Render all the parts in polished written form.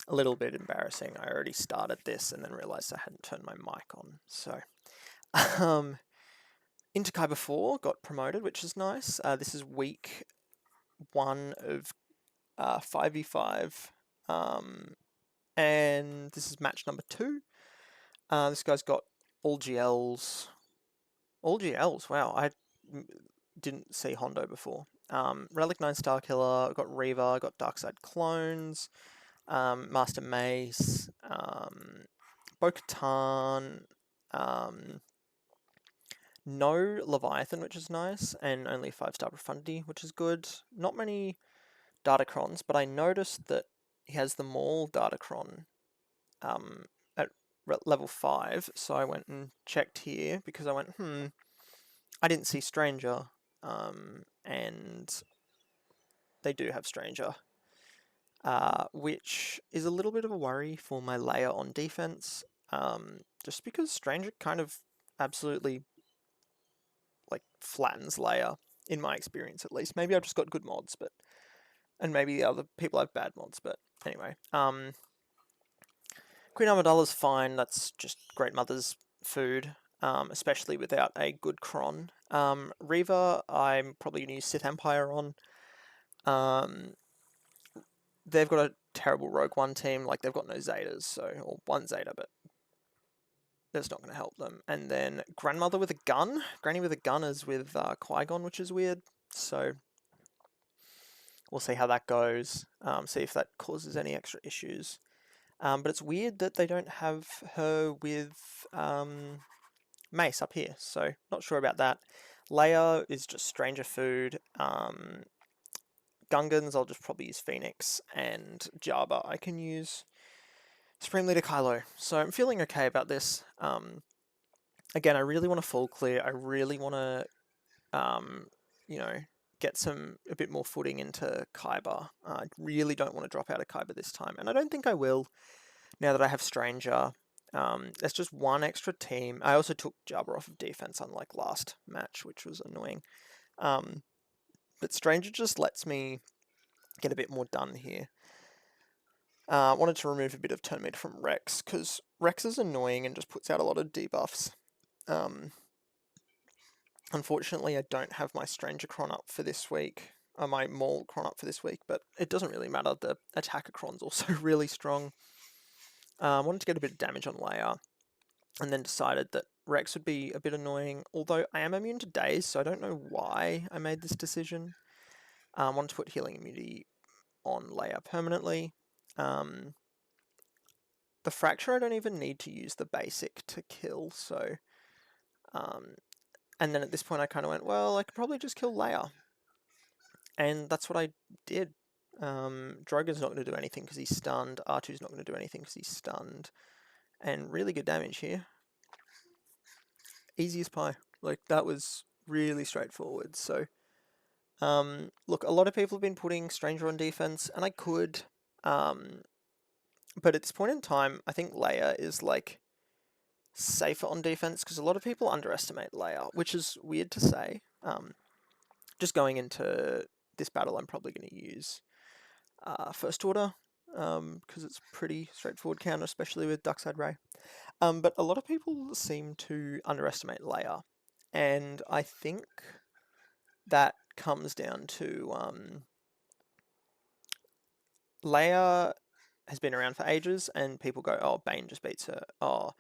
a little bit embarrassing. I already started this and then realized I hadn't turned my mic on. So, um, into Kyber 4 got promoted, which is nice. This is week 1 of 5v5, and this is match number 2. This guy's got all GLs. All GLs, wow, I didn't see Hondo before. Relic 9 Star Killer, I've got Reaver, I've got Darkside Clones, Master Mace, Bo-Katan, no Leviathan, which is nice, and only 5-star Profundity, which is good. Not many Datacrons, but I noticed that he has the Maul Datacron at level 5, so I went and checked here because I went, I didn't see Stranger, and they do have Stranger, which is a little bit of a worry for my Leia on defense, just because Stranger kind of absolutely like flattens Leia, in my experience at least. Maybe I've just got good mods, and maybe the other people have bad mods, but anyway. Queen Amidala's fine, that's just Great Mother's food, especially without a good Cron. Reaver, I'm probably going to use Sith Empire on. They've got a terrible Rogue One team, like they've got no Zetas, or one Zeta, but that's not going to help them. And then Grandmother with a gun. Granny with a gun is with Qui-Gon, which is weird. So we'll see how that goes. See if that causes any extra issues. But it's weird that they don't have her with Mace up here. So not sure about that. Leia is just Stranger food. Gungans, I'll just probably use Phoenix. And Jabba, I can use Supreme Leader Kylo. So I'm feeling okay about this. Again, I really want to fall clear. I really want to, get a bit more footing into Kyber. I really don't want to drop out of Kyber this time, and I don't think I will. Now that I have Stranger, that's just one extra team. I also took Jabba off of defense, unlike last match, which was annoying. But Stranger just lets me get a bit more done here. Wanted to remove a bit of turn meter from Rex, because Rex is annoying and just puts out a lot of debuffs. Unfortunately, I don't have my Stranger Cron up for this week, or my Maul Cron up for this week, but it doesn't really matter. The Attacker Cron's also really strong. Wanted to get a bit of damage on Leia, and then decided that Rex would be a bit annoying, although I am immune to Daze, so I don't know why I made this decision. Wanted to put Healing Immunity on Leia permanently. The Fracture I don't even need to use the basic to kill, so... and then at this point I kind of went, well, I could probably just kill Leia. And that's what I did. Drogo's not going to do anything because he's stunned. R2's not going to do anything because he's stunned. And really good damage here. Easy as pie. Like, that was really straightforward. So, look, a lot of people have been putting Stranger on defense, and I could. But at this point in time, I think Leia is, like, safer on defense, because a lot of people underestimate Leia, which is weird to say. Just going into this battle, I'm probably going to use First Order, because it's pretty straightforward counter, especially with Darkside Ray. But a lot of people seem to underestimate Leia, and I think that comes down to Leia has been around for ages, and people go, oh, Bane just beats her. Oh,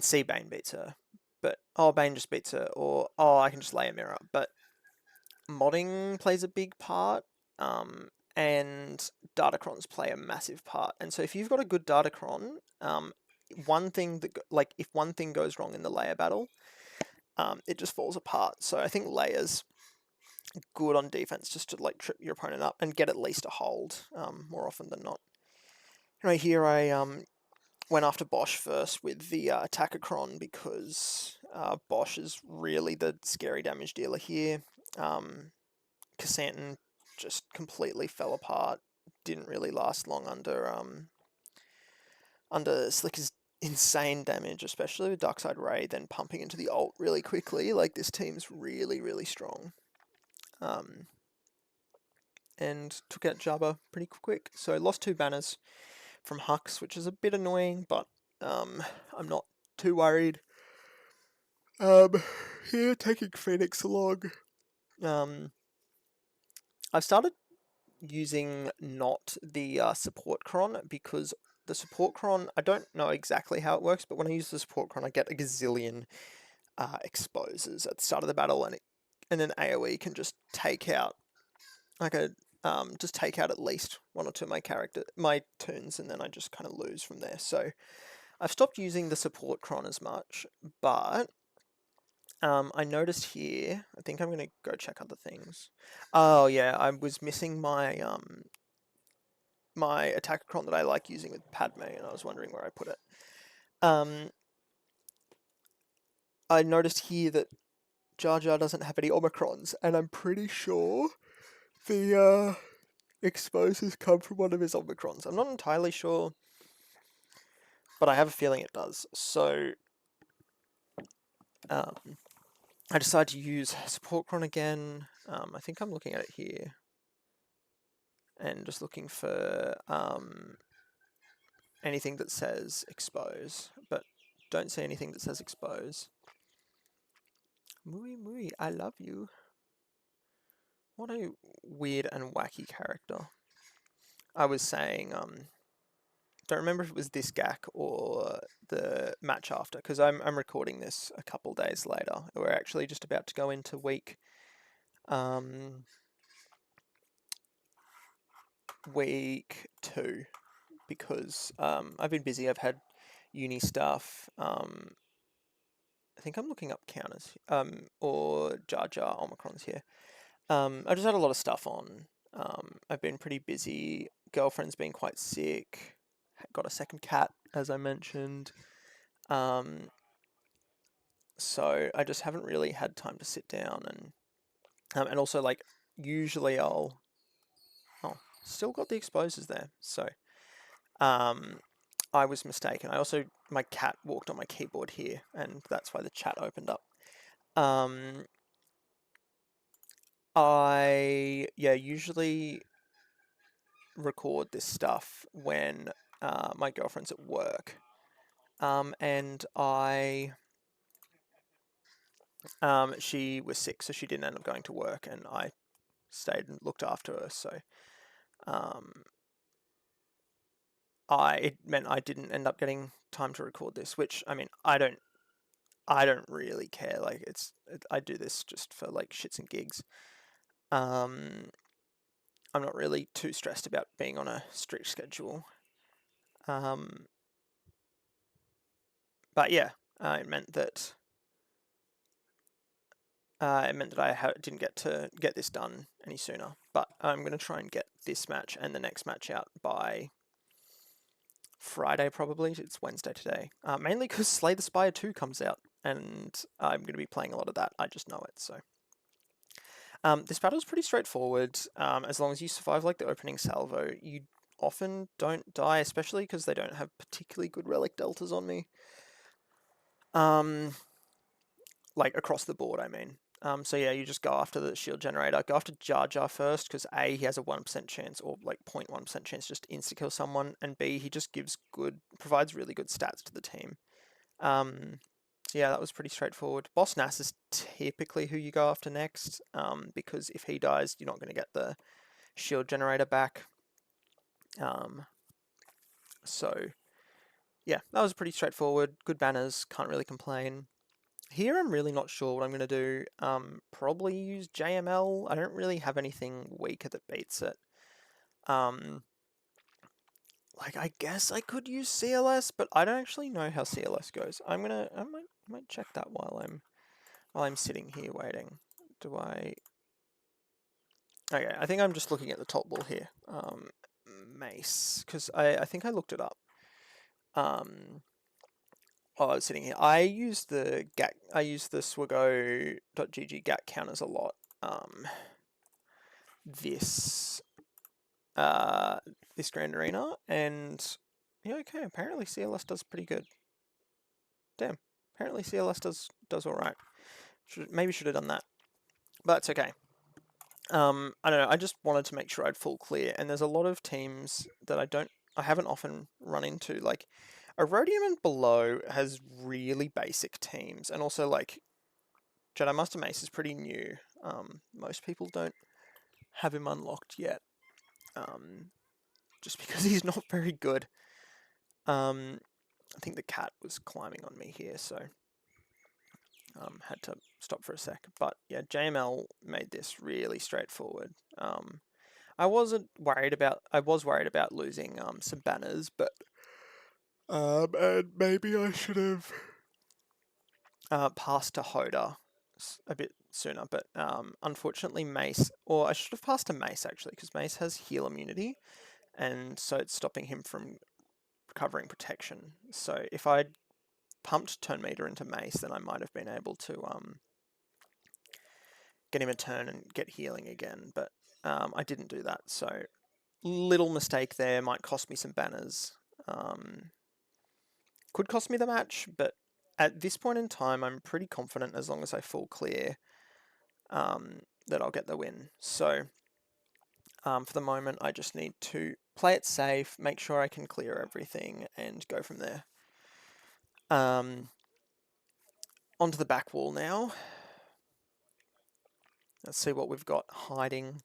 C-Bane beats her. But, oh, Bane just beats her. Or, oh, I can just lay a mirror. But modding plays a big part, and Datacrons play a massive part. And so if you've got a good Datacron, one thing that, like, if one thing goes wrong in the Leia battle, it just falls apart. So I think Leia's good on defense just to, like, trip your opponent up and get at least a hold, more often than not. Anyway, here I went after Bosch first with the Attacker Cron, because Bosch is really the scary damage dealer here. Cassanton just completely fell apart. Didn't really last long under Slicker's insane damage, especially with Darkside Ray then pumping into the ult really quickly. Like, this team's really, really strong. and took out Jabba pretty quick. So lost 2 banners from Hux, which is a bit annoying, but I'm not too worried. Here, taking Phoenix along. I've started using not the support cron, because the support cron, I don't know exactly how it works, but when I use the support cron, I get a gazillion exposes at the start of the battle, and an AoE can just take out just take out at least 1 or 2 of my turns, and then I just kind of lose from there. So I've stopped using the support cron as much, but I noticed here, I think I'm going to go check other things. Oh yeah, I was missing my my attacker cron that I like using with Padme, and I was wondering where I put it. I noticed here that Jar Jar doesn't have any Omicrons, and I'm pretty sure the exposes come from one of his Omicrons. I'm not entirely sure, but I have a feeling it does. So I decided to use support cron again. I think I'm looking at it here, and just looking for anything that says expose, but don't see anything that says expose. Mui Mui, I love you. What a weird and wacky character. I was saying, don't remember if it was this GAC or the match after, because I'm recording this a couple days later. We're actually just about to go into week 2, because I've been busy. I've had uni stuff. I think I'm looking up counters, or Jar Jar Omicrons here. I just had a lot of stuff on. I've been pretty busy. Girlfriend's been quite sick. Got a second cat, as I mentioned. So I just haven't really had time to sit down, and also, like, usually I'll... Oh, still got the exposures there. So I was mistaken. My cat walked on my keyboard here, and that's why the chat opened up. I usually record this stuff when my girlfriend's at work, and she was sick, so she didn't end up going to work, and I stayed and looked after her. So it meant I didn't end up getting time to record this, which, I mean, I don't really care. Like, I do this just for, like, shits and gigs. I'm not really too stressed about being on a strict schedule. But yeah, it meant that I didn't get to get this done any sooner. But I'm going to try and get this match and the next match out by Friday, probably. It's Wednesday today. Mainly because Slay the Spire 2 comes out, and I'm going to be playing a lot of that. I just know it, so... this battle's pretty straightforward. As long as you survive, like, the opening salvo, you often don't die, especially because they don't have particularly good relic deltas on me. Like, across the board, I mean. So yeah, you just go after the shield generator. Go after Jar Jar first, because A, he has a 1% chance, or like 0.1% chance just to insta-kill someone, and B, he just provides really good stats to the team. So yeah, that was pretty straightforward. Boss Nass is typically who you go after next, because if he dies, you're not going to get the shield generator back. So yeah, that was pretty straightforward. Good banners, can't really complain. Here I'm really not sure what I'm going to do. Probably use JML. I don't really have anything weaker that beats it. Like, I guess I could use CLS, but I don't actually know how CLS goes. I might check that while I'm sitting here waiting. Okay, I think I'm just looking at the top wall here. Mace, because I think I looked it up. I was sitting here. I use the Swigo.gg GAT counters a lot. This Grand Arena, and yeah, okay. Apparently CLS does pretty good. Damn. Apparently CLS does all right. Maybe should have done that, but it's okay. I don't know, I just wanted to make sure I'd full clear, and there's a lot of teams that I haven't often run into, like, Erodium and Below has really basic teams, and also, like, Jedi Master Mace is pretty new. Most people don't have him unlocked yet, just because he's not very good. I think the cat was climbing on me here, so had to stop for a sec. But yeah, JML made this really straightforward. I was worried about losing some banners, but and maybe I should have passed to Hoda a bit sooner. But unfortunately, Mace, or I should have passed to Mace actually, because Mace has heal immunity, and so it's stopping him from recovering protection. So if I'd pumped turn meter into Mace, then I might have been able to get him a turn and get healing again. But I didn't do that, so little mistake there. Might cost me some banners. Could cost me the match, but at this point in time, I'm pretty confident as long as I full clear that I'll get the win. So for the moment, I just need to play it safe, make sure I can clear everything, and go from there. Onto the back wall now. Let's see what we've got hiding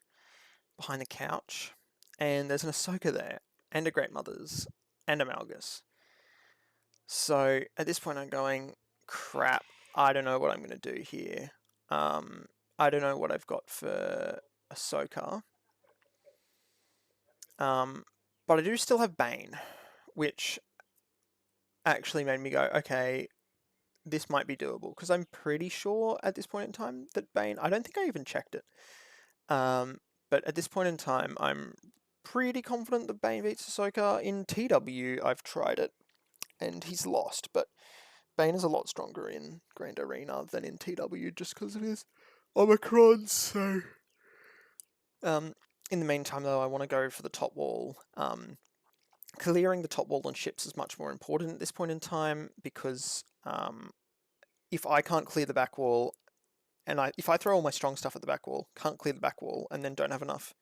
behind the couch. And there's an Ahsoka there, and a Great Mothers, and a Malgus. So at this point I'm going, crap, I don't know what I'm going to do here. I don't know what I've got for Ahsoka. But I do still have Bane, which actually made me go, okay, this might be doable, because I'm pretty sure at this point in time that Bane, I don't think I even checked it. But at this point in time, I'm pretty confident that Bane beats Ahsoka. In TW, I've tried it, and he's lost, but Bane is a lot stronger in Grand Arena than in TW, just because it is Omicron, so... in the meantime, though, I want to go for the top wall. Clearing the top wall on ships is much more important at this point in time, because if I can't clear the back wall, and if I throw all my strong stuff at the back wall, can't clear the back wall, and then don't have enough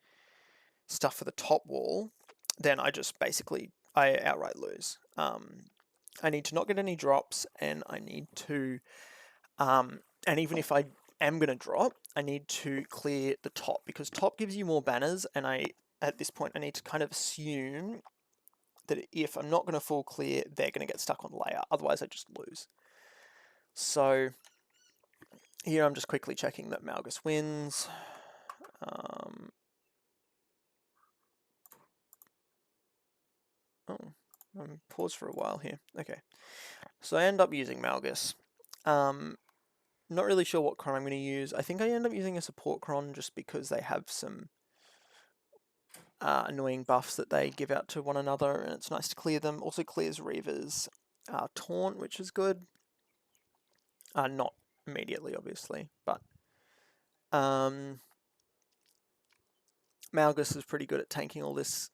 stuff for the top wall, then I just basically, I outright lose. I need to not get any drops, and I need to, and even if I am going to drop, I need to clear the top, because top gives you more banners, and at this point, I need to kind of assume that if I'm not going to full clear, they're going to get stuck on layer, otherwise I just lose. So here I'm just quickly checking that Malgus wins. Pause for a while here. Okay, so I end up using Malgus. Not really sure what cron I'm going to use. I think I end up using a support cron just because they have some annoying buffs that they give out to one another, and it's nice to clear them. Also clears Reaver's taunt, which is good. Not immediately, obviously, but Malgus is pretty good at tanking all this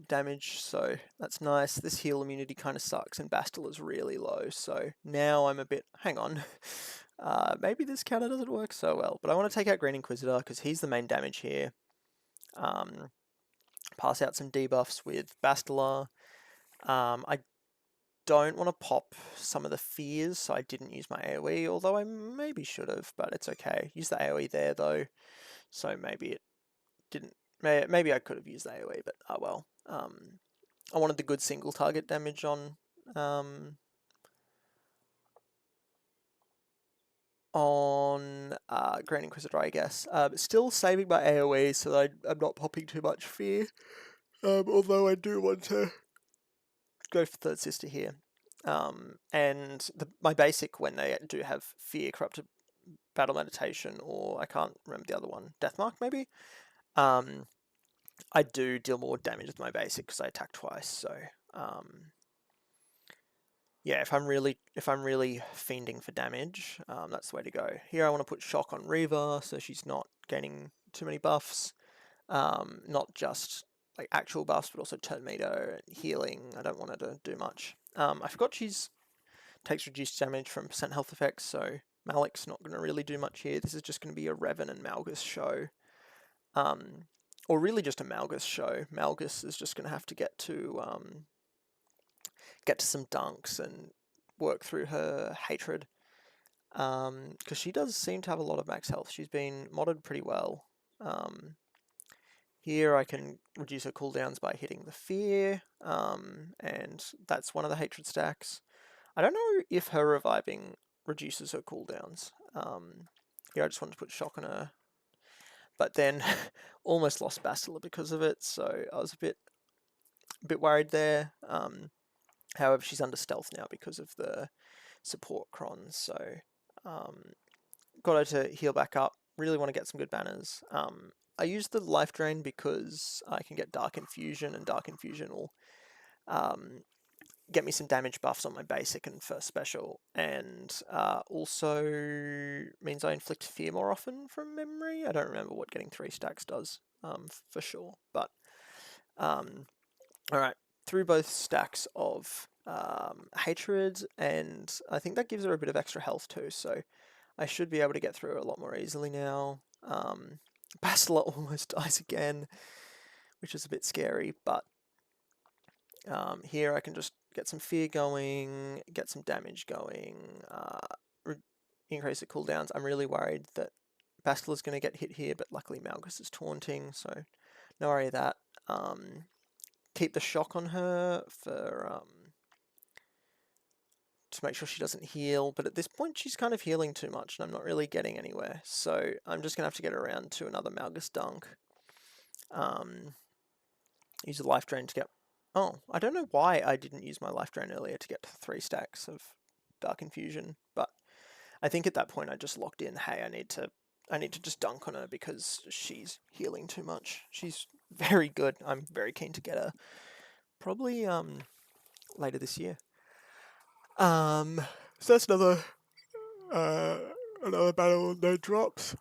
damage, so that's nice. This heal immunity kind of sucks, and Bastille is really low, so now I'm a bit, hang on, maybe this counter doesn't work so well, but I want to take out Green Inquisitor because he's the main damage here. Pass out some debuffs with Bastila. I don't want to pop some of the fears, so I didn't use my AoE, although I maybe should have, but it's okay. Use the AoE there, though, so maybe it didn't. Maybe I could have used the AoE, but oh well. I wanted the good single target damage on Grand Inquisitor, I guess. But still saving my AoE so that I'm not popping too much fear. Although I do want to go for Third Sister here. And my basic, when they do have fear, Corrupted Battle Meditation, or I can't remember the other one, Deathmark maybe? I do deal more damage with my basic because I attack twice, so yeah, if I'm really fiending for damage, that's the way to go. Here I want to put Shock on Reva, so she's not gaining too many buffs. Not just like actual buffs, but also turn meter and healing. I don't want her to do much. I forgot she's takes reduced damage from percent health effects, so Malik's not going to really do much here. This is just going to be a Revan and Malgus show. or really just a Malgus show. Malgus is just going to have to get to some dunks and work through her hatred, because she does seem to have a lot of max health. She's been modded pretty well. Here I can reduce her cooldowns by hitting the fear, and that's one of the hatred stacks. I don't know if her reviving reduces her cooldowns. Here I just wanted to put shock on her, but then almost lost Bastila because of it, so I was a bit worried there. However, she's under stealth now because of the support crons, so got her to heal back up. Really want to get some good banners. I use the life drain because I can get Dark Infusion, and Dark Infusion will get me some damage buffs on my basic and first special, and also means I inflict fear more often from memory. I don't remember what getting 3 stacks does for sure, but alright, through both stacks of hatred, and I think that gives her a bit of extra health too, so I should be able to get through it a lot more easily now. Bastila almost dies again, which is a bit scary, but here I can just get some fear going, get some damage going, increase the cooldowns. I'm really worried that Bastila's going to get hit here, but luckily Malgus is taunting, so no worry of that. Keep the shock on her for to make sure she doesn't heal, but at this point she's kind of healing too much and I'm not really getting anywhere, so I'm just going to have to get around to another Malgus dunk. Use a life drain to get... Oh, I don't know why I didn't use my life drain earlier to get to 3 stacks of Dark Infusion, but I think at that point I just locked in, hey, I need to just dunk on her because she's healing too much. She's very good. I'm very keen to get her. Probably later this year. So that's another battle with no drops.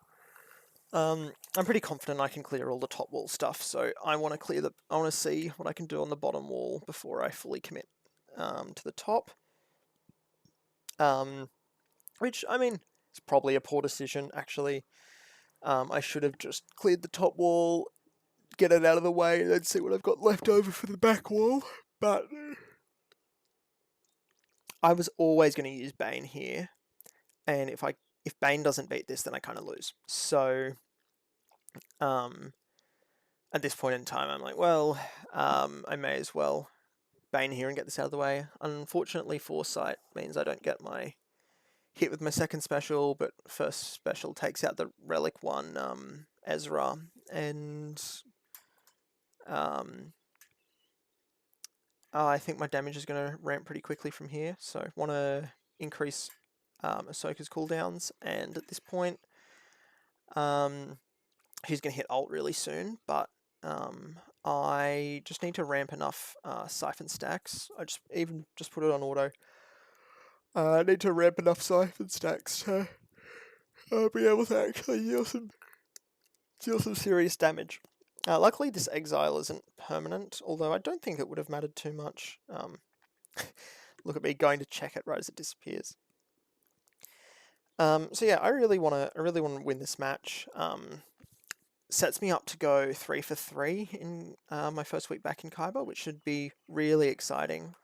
I'm pretty confident I can clear all the top wall stuff, so I want to see what I can do on the bottom wall before I fully commit to the top. Which, I mean, it's probably a poor decision, actually. I should have just cleared the top wall, get it out of the way, and then see what I've got left over for the back wall, but I was always going to use Bane here, and if Bane doesn't beat this, then I kind of lose. So, at this point in time, I'm like, well, I may as well Bane here and get this out of the way. Unfortunately, Foresight means I don't get my hit with my second special, but first special takes out the Relic 1 Ezra, and I think my damage is going to ramp pretty quickly from here, so want to increase Ahsoka's cooldowns, and at this point, he's going to hit ult really soon, but I just need to ramp enough siphon stacks. I just put it on auto. I need to ramp enough siphon stacks to be able to actually deal some serious damage. Luckily, this exile isn't permanent, although I don't think it would have mattered too much. Look at me going to check it right as it disappears. So yeah, I really want to win this match. Sets me up to go 3 for 3 in my first week back in Kyber, which should be really exciting.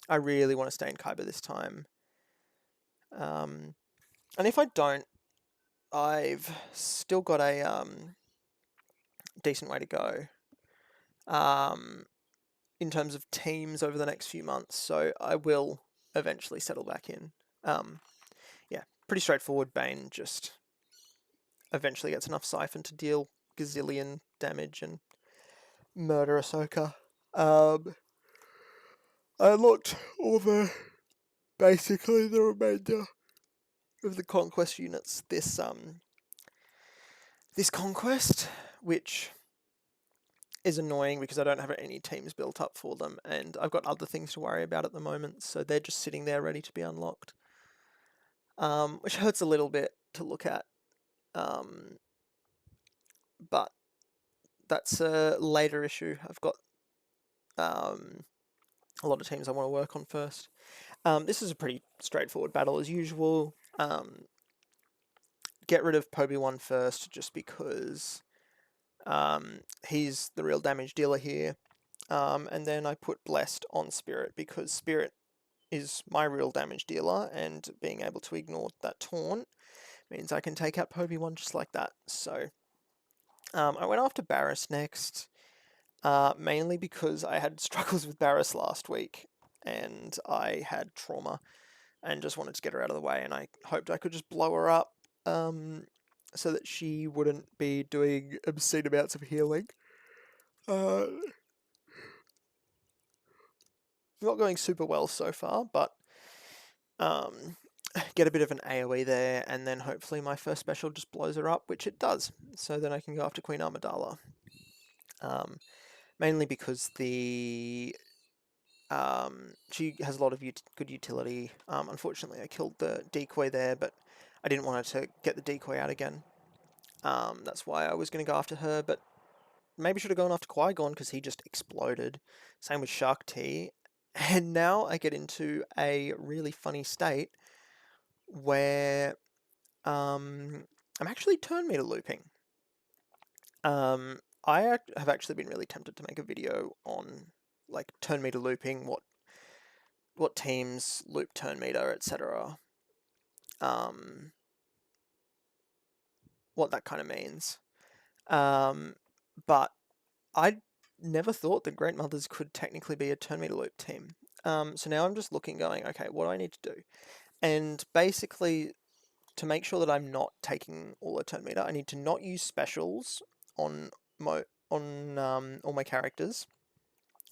I really want to stay in Kyber this time. And if I don't, I've still got a decent way to go in terms of teams over the next few months, so I will eventually settle back in. Yeah, pretty straightforward. Bane just eventually gets enough siphon to deal gazillion damage and murder Ahsoka. I unlocked basically the remainder of the conquest units this conquest, which is annoying because I don't have any teams built up for them, and I've got other things to worry about at the moment, so they're just sitting there ready to be unlocked. Which hurts a little bit to look at. But that's a later issue. I've got a lot of teams I want to work on first. This is a pretty straightforward battle as usual. Get rid of Poby 1 first, just because He's the real damage dealer here. And then I put Blessed on Spirit because Spirit is my real damage dealer, and being able to ignore that taunt means I can take out Obi-Wan just like that. So I went after Barriss next, mainly because I had struggles with Barriss last week, and I had trauma, and just wanted to get her out of the way, and I hoped I could just blow her up, so that she wouldn't be doing obscene amounts of healing. Not going super well so far, but get a bit of an AoE there, and then hopefully my first special just blows her up, which it does. So then I can go after Queen Amidala. Mainly because she has a lot of good utility. Unfortunately, I killed the decoy there, but I didn't want her to get the decoy out again. That's why I was going to go after her, but maybe should have gone after Qui-Gon because he just exploded. Same with Shark T. And now I get into a really funny state where I'm actually turn meter looping. I have actually been really tempted to make a video on like turn meter looping, what teams loop turn meter, etc. What that kind of means. But I never thought that Great Mothers could technically be a turn meter loop team. So now I'm just looking, going, okay, what do I need to do? And basically, to make sure that I'm not taking all the turn meter, I need to not use specials on all my characters,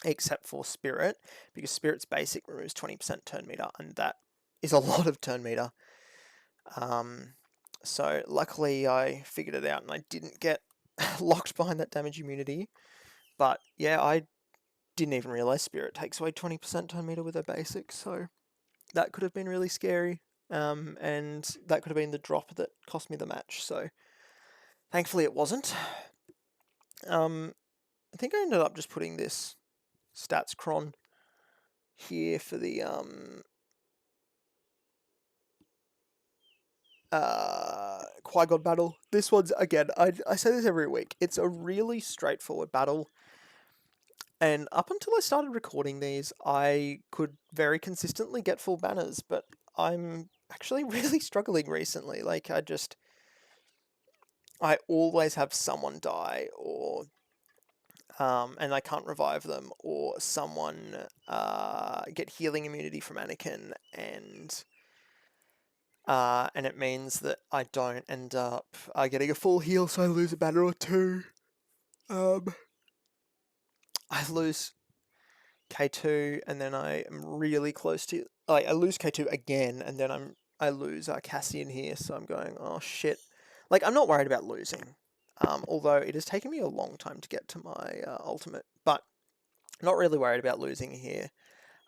except for Spirit, because Spirit's basic removes 20% turn meter, and that is a lot of turn meter. So luckily I figured it out and I didn't get locked behind that damage immunity. But yeah, I didn't even realize Spirit takes away 20% turn meter with her basic, so that could have been really scary. And that could have been the drop that cost me the match, so thankfully it wasn't. I think I ended up just putting this stats cron here for the Qui-Gon battle. This one's, again, I say this every week, it's a really straightforward battle. And up until I started recording these, I could very consistently get full banners, but I'm actually really struggling recently. Like, I always have someone die, or and I can't revive them, or someone get healing immunity from Anakin, and it means that I don't end up getting a full heal, so I lose a banner or two. I lose K2, and then I am really close to, like, I lose K2 again, and then I lose Cassian here, so I'm going, oh shit. Like, I'm not worried about losing, although it has taken me a long time to get to my ultimate, but not really worried about losing here.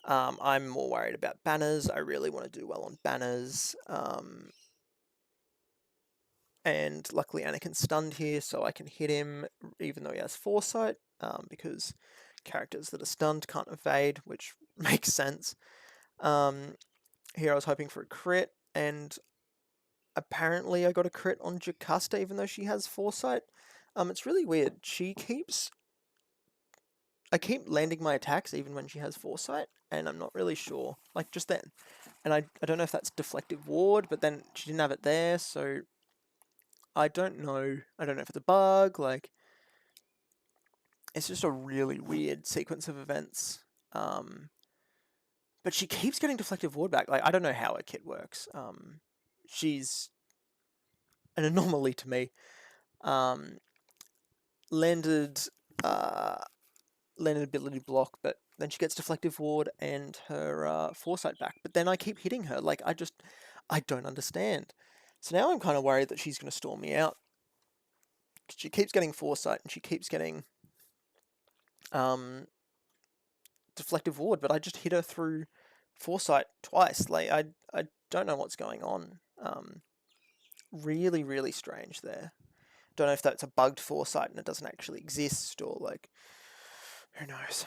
I'm more worried about banners. I really want to do well on banners. And luckily Anakin's stunned here, so I can hit him even though he has foresight, because characters that are stunned can't evade, which makes sense. Here I was hoping for a crit, and apparently I got a crit on Jocasta even though she has foresight. It's really weird. I keep landing my attacks even when she has foresight, and I'm not really sure. Like, just then. And I don't know if that's deflective ward, but then she didn't have it there, so I don't know. I don't know if it's a bug, like, it's just a really weird sequence of events. But she keeps getting deflective ward back. Like, I don't know how her kit works. She's an anomaly to me. Landed ability block, but then she gets deflective ward and her foresight back. But then I keep hitting her. Like, I don't understand. So now I'm kind of worried that she's going to storm me out. She keeps getting foresight and she keeps getting deflective ward, but I just hit her through foresight twice. Like, I don't know what's going on. Really, really strange there. Don't know if that's a bugged foresight and it doesn't actually exist, or like, who knows.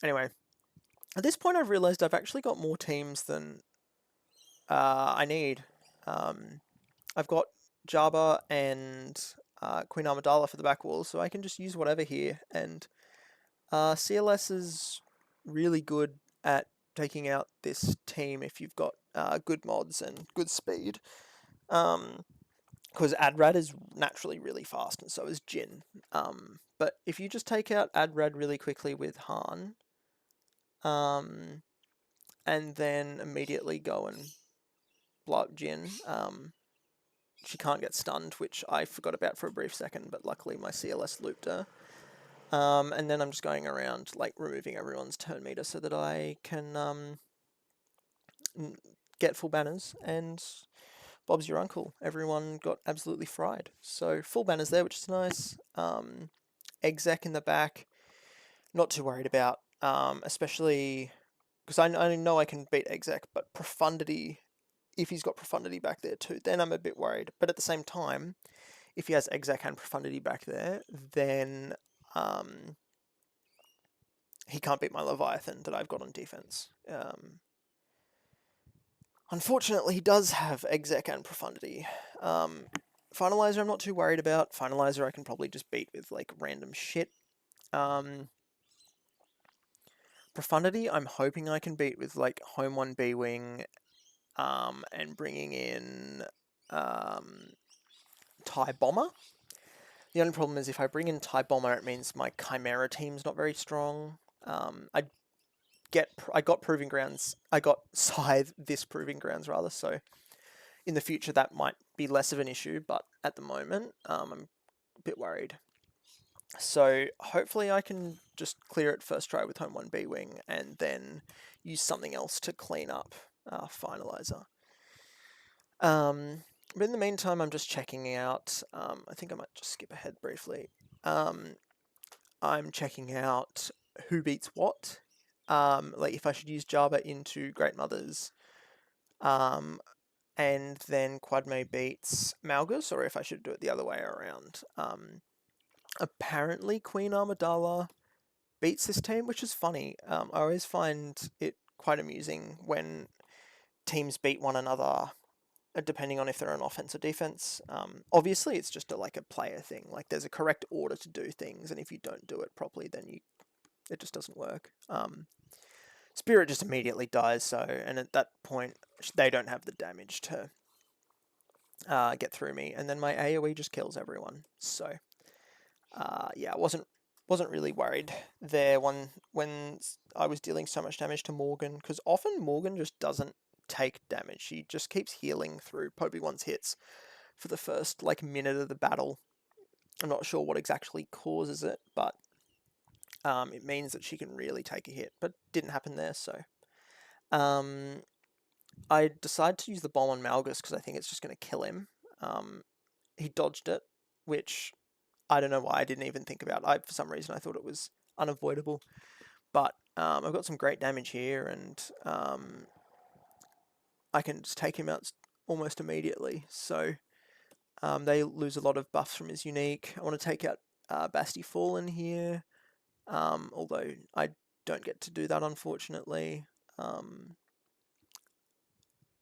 Anyway, at this point I've realized I've actually got more teams than I need. I've got Jabba and Queen Amidala for the back wall, so I can just use whatever here. And CLS is really good at taking out this team if you've got good mods and good speed. Because Adrad is naturally really fast, and so is Jin. But if you just take out Adrad really quickly with Han, and then immediately go and blow up Jin, she can't get stunned, which I forgot about for a brief second, but luckily my CLS looped her. And then I'm just going around, like, removing everyone's turn meter so that I can get full banners, and Bob's your uncle. Everyone got absolutely fried. So full banners there, which is nice. Exec in the back, not too worried about, especially because I know I can beat Exec, but Profundity, if he's got Profundity back there too, then I'm a bit worried. But at the same time, if he has Exec and Profundity back there, then he can't beat my Leviathan that I've got on defense. Unfortunately, he does have Exec and Profundity. Finalizer I'm not too worried about. Finalizer I can probably just beat with, like, random shit. Profundity I'm hoping I can beat with, like, Home 1 B-Wing, and bringing in TIE Bomber. The only problem is if I bring in TIE Bomber, it means my Chimera team's not very strong. I got Proving Grounds. I got Scythe this Proving Grounds rather. So in the future that might be less of an issue, but at the moment I'm a bit worried. So hopefully I can just clear it first try with Home 1 B-Wing and then use something else to clean up Finalizer. But in the meantime, I'm just checking out, I think I might just skip ahead briefly. I'm checking out who beats what, like if I should use Jabba into Great Mothers, and then Quadme beats Malgus, or if I should do it the other way around. Apparently Queen Amidala beats this team, which is funny. I always find it quite amusing when teams beat one another, depending on if they're on offense or defense. Obviously, it's just like a player thing. Like, there's a correct order to do things, and if you don't do it properly, then it just doesn't work. Spirit just immediately dies, so, and at that point, they don't have the damage to get through me, and then my AoE just kills everyone. So, yeah, I wasn't really worried there when I was dealing so much damage to Morgan, because often Morgan just doesn't take damage. She just keeps healing through Obi-Wan's hits for the first, like, minute of the battle. I'm not sure what exactly causes it, but it means that she can really take a hit, but didn't happen there, so. I decided to use the bomb on Malgus because I think it's just going to kill him. He dodged it, which I don't know why I didn't even think about. For some reason, I thought it was unavoidable. But I've got some great damage here, and I can just take him out almost immediately. So they lose a lot of buffs from his unique. I want to take out Basti Fallen here, although I don't get to do that, unfortunately.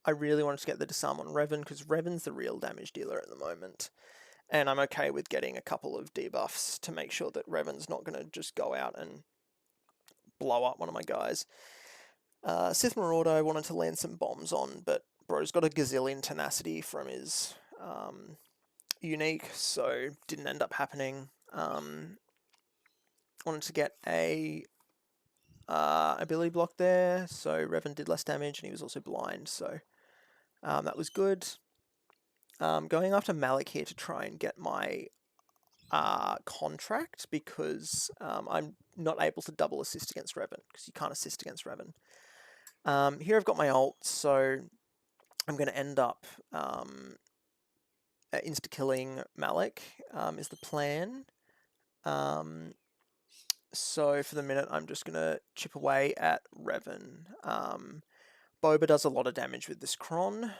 I really wanted to get the disarm on Revan, because Revan's the real damage dealer at the moment. And I'm okay with getting a couple of debuffs to make sure that Revan's not going to just go out and blow up one of my guys. Sith Marauder I wanted to land some bombs on, but bro's got a gazillion tenacity from his unique, so didn't end up happening. Wanted to get a ability block there, so Revan did less damage, and he was also blind, so that was good. Going after Malik here to try and get my contract, because I'm not able to double assist against Revan, because you can't assist against Revan. Here I've got my ult, so I'm going to end up insta-killing Malik, is the plan. So for the minute, I'm just going to chip away at Revan. Boba does a lot of damage with this Cron,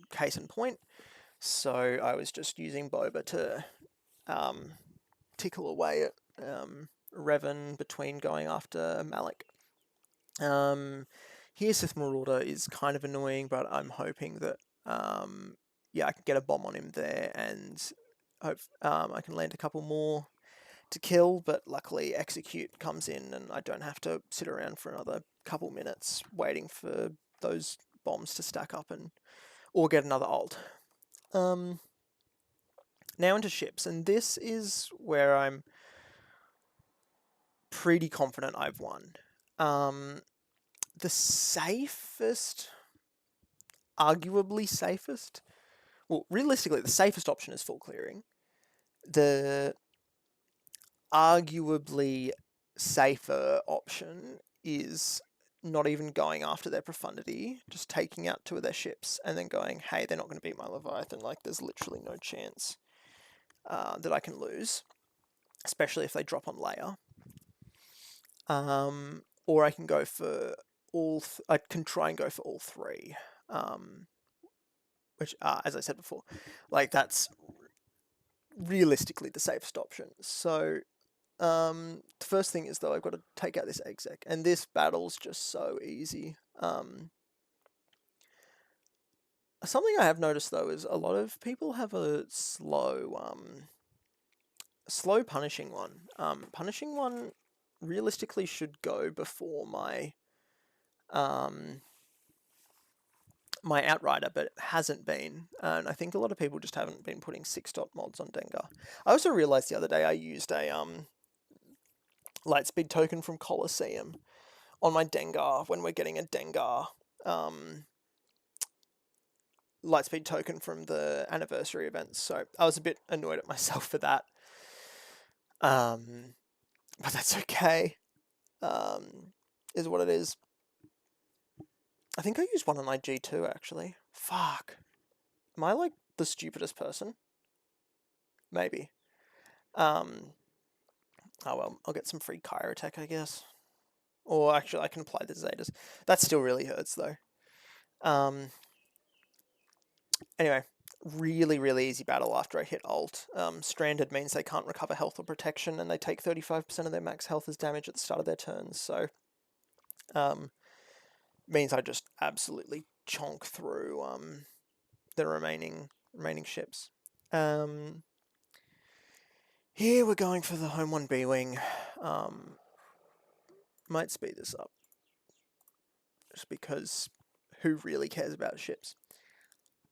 case in point. So I was just using Boba to tickle away at Revan between going after Malik. Here Sith Marauder is kind of annoying, but I'm hoping that yeah, I can get a bomb on him there and Hope I can land a couple more to kill, but luckily Execute comes in and I don't have to sit around for another couple minutes waiting for those bombs to stack up or get another ult. Now into ships, and this is where I'm pretty confident I've won. The safest, arguably safest, well, realistically, the safest option is full clearing. The arguably safer option is not even going after their profundity, just taking out 2 of their ships and then going, hey, they're not going to beat my Leviathan. Like, there's literally no chance that I can lose, especially if they drop on layer. Or I can go for I can try and go for all 3, which, as I said before, like, that's realistically the safest option. So the first thing is, though, I've got to take out this exec, and this battle's just so easy. Something I have noticed, though, is a lot of people have a slow punishing one. Punishing one realistically should go before my my Outrider, but it hasn't been, and I think a lot of people just haven't been putting 6-dot mods on Dengar. I also realized the other day I used a lightspeed token from Colosseum on my Dengar when we're getting a Dengar lightspeed token from the anniversary events. So I was a bit annoyed at myself for that. But that's okay. Is what it is. I think I used one on my G2 actually. Fuck. Am I like the stupidest person? Maybe. Oh well, I'll get some free Kyber attack, I guess. Or actually, I can apply the Zetas. That still really hurts, though. Anyway, really, really easy battle after I hit ult. Stranded means they can't recover health or protection, and they take 35% of their max health as damage at the start of their turns, so means I just absolutely chonk through the remaining ships. Here we're going for the home 1 B-Wing. Might speed this up, just because who really cares about ships?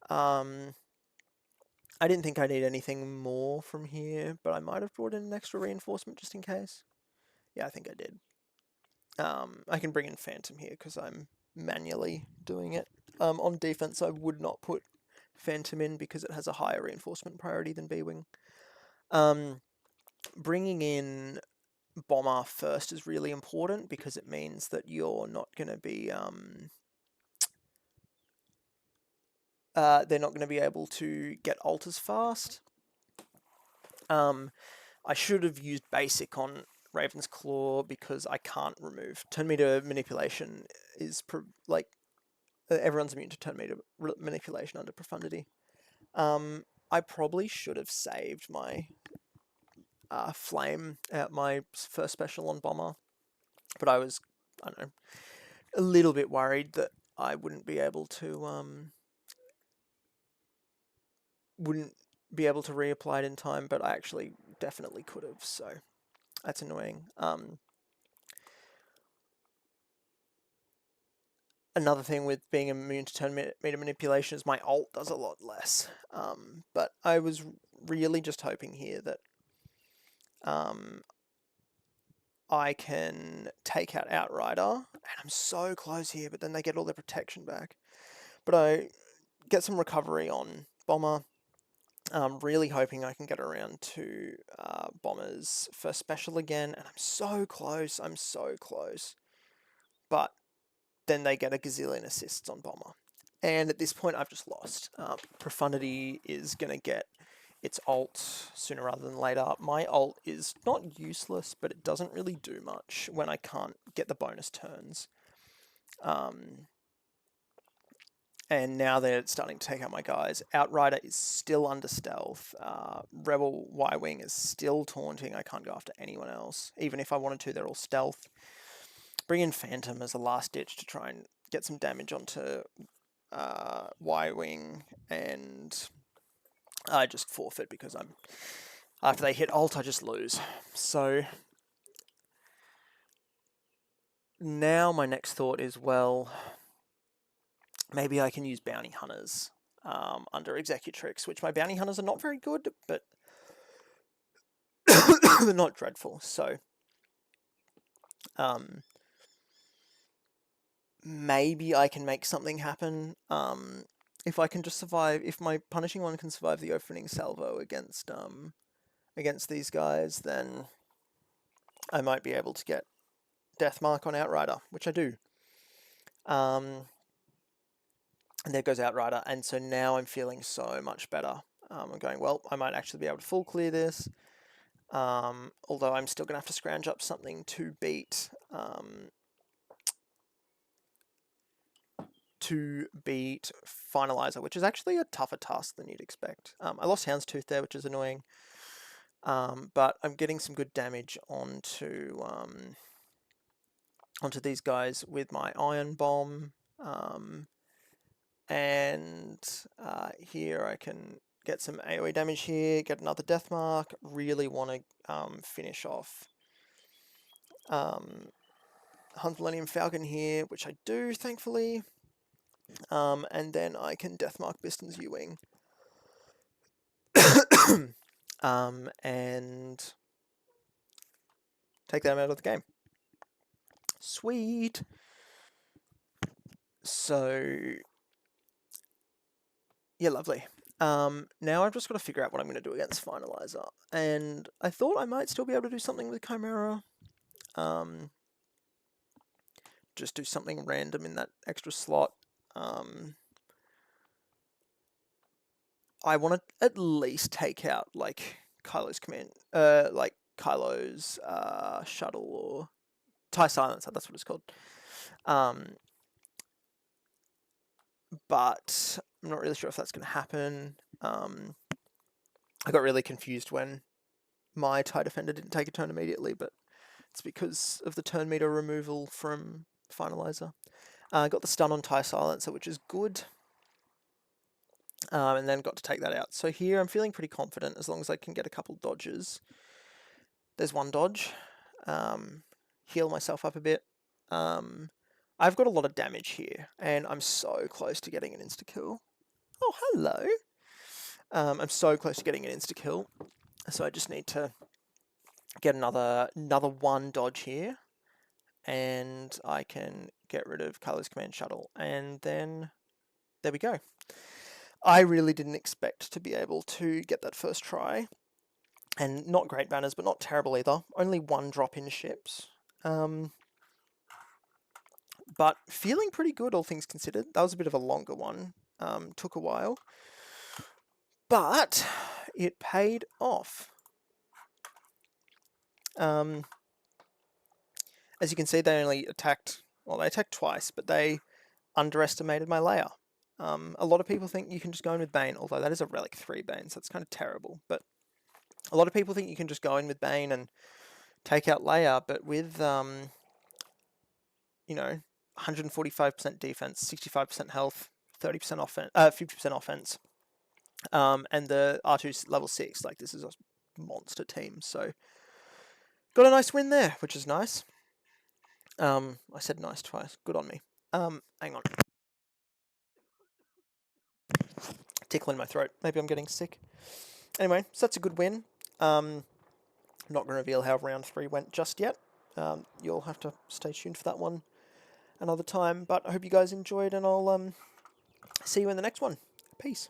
I didn't think I need anything more from here, but I might have brought in an extra reinforcement just in case. Yeah, I think I did. I can bring in Phantom here because I'm manually doing it. On defense, I would not put Phantom in because it has a higher reinforcement priority than B-Wing. Bringing in Bomber first is really important because it means that you're not going to be... they're not going to be able to get ult as fast. I should have used basic on Raven's Claw because I can't remove. Turn meter manipulation is like everyone's immune to turn meter manipulation under profundity. I probably should have saved my flame at my first special on Bomber, but I was, I don't know, a little bit worried that I wouldn't be able to reapply it in time, but I actually definitely could have, so that's annoying. Another thing with being immune to turn meter manipulation is my ult does a lot less. But I was really just hoping here that I can take out Outrider, and I'm so close here, but then they get all their protection back. But I get some recovery on Bomber. Really hoping I can get around to Bomber's first special again, and I'm so close, but then they get a gazillion assists on Bomber. And at this point, I've just lost. Profundity is going to get its ult sooner rather than later. My ult is not useless, but it doesn't really do much when I can't get the bonus turns. And now they're starting to take out my guys. Outrider is still under stealth. Rebel Y-Wing is still taunting. I can't go after anyone else. Even if I wanted to, they're all stealth. Bring in Phantom as a last ditch to try and get some damage onto Y-Wing and I just forfeit because after they hit ult, I just lose. So now my next thought is, well, maybe I can use bounty hunters under Executrix, which my bounty hunters are not very good, but they're not dreadful. So maybe I can make something happen. If I can just survive, if my punishing one can survive the opening salvo against these guys, then I might be able to get Death Mark on Outrider, which I do. And there goes Outrider, and so now I'm feeling so much better. I'm going, well, I might actually be able to full clear this, although I'm still going to have to scrounge up something to beat Finalizer, which is actually a tougher task than you'd expect. I lost Houndstooth there, which is annoying, but I'm getting some good damage onto these guys with my Iron Bomb, and here I can get some AoE damage here, get another Death Mark. Really want to finish off Hunt Millennium Falcon here, which I do, thankfully. And then I can Deathmark Biston's U-Wing. And take them out of the game. Sweet! So, yeah, lovely. Now I've just got to figure out what I'm going to do against Finalizer. And I thought I might still be able to do something with Chimera. Just do something random in that extra slot. I want to at least take out, like, Kylo's command, like, Kylo's shuttle or TIE Silencer, that's what it's called. But I'm not really sure if that's going to happen. I got really confused when my TIE Defender didn't take a turn immediately, but it's because of the turn meter removal from Finalizer. I got the stun on TIE Silencer, which is good. And then got to take that out. So here I'm feeling pretty confident as long as I can get a couple dodges. There's one dodge. Heal myself up a bit. I've got a lot of damage here, and I'm so close to getting an insta-kill. Oh, hello! I'm so close to getting an insta-kill, so I just need to get another one dodge here, and I can get rid of Kylo's command shuttle, and then there we go. I really didn't expect to be able to get that first try, and not great banners, but not terrible either. Only one drop in ships. But feeling pretty good, all things considered. That was a bit of a longer one. Took a while. But it paid off. As you can see, they only attacked... Well, they attacked twice, but they underestimated my layer. A lot of people think you can just go in with Bane, although that is a Relic 3 Bane, so it's kind of terrible. But a lot of people think you can just go in with Bane and take out Leia, but with, you know, 145% defense, 65% health, 30% offense, 50% offense, and the R2's level 6. Like, this is a monster team. So, got a nice win there, which is nice. I said nice twice. Good on me. Hang on. Tickle in my throat. Maybe I'm getting sick. Anyway, so that's a good win. I'm not going to reveal how round 3 went just yet. You'll have to stay tuned for that one another time. But I hope you guys enjoyed, and I'll see you in the next one. Peace.